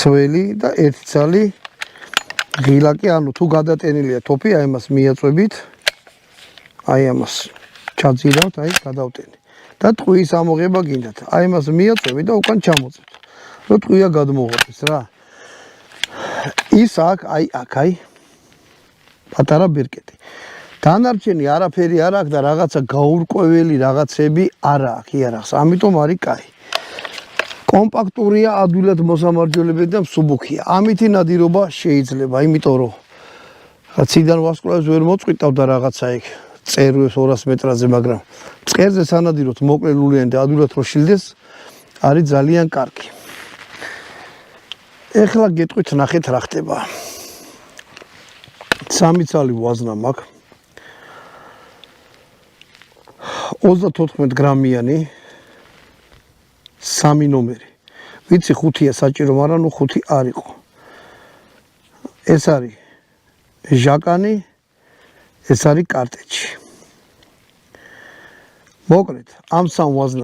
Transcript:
ძველი და ერთი ძალი ღილაკი, ანუ თუ გადატენილია თოფი, აი ამას მიაწვევით, აი ამას ჩაძირავთ, აი გადავტენი. და ტყუის ამოღება გინდათ. აი ამას მიაწვევით და უკან ჩამოწევთ. რომ ტყუია გადმოღოდეს რა. ის აქ, აი პატარა ბირკეტი. დანარჩენი არაფერი არ აქვს და რაღაცა გაურკვეველი რაღაცები არ აქვს იარაღს. ამიტომ არის კაი. კომპაქტურია, ადვილად მოსამარჯველებელი და მსუბუქია. ამითი ნადირობა შეიძლება, იმიტომ რომ ციდან ვარსკვლავებს ვერ მოწყვიტავდა რაღაცა იქ წერვებს 200 მეტრაზე, მაგრამ მწყერზე სანადიროთ მოკლელულიანი და ადვილად რო შილდეს, არის ძალიან კარგი. ეხლა გეტყვით, ნახეთ რა ხდება. 3 ცალი ვაზნა მაქვს. 34 გრამიანი 3 ნომერი. ვიცი 5-ია საჭირო, მაგრამ ნუ 5 არ იყო. ეს არის ჟაკანი, ეს არის კარტეჯი. მოკლედ, ამ 3 ვაზნას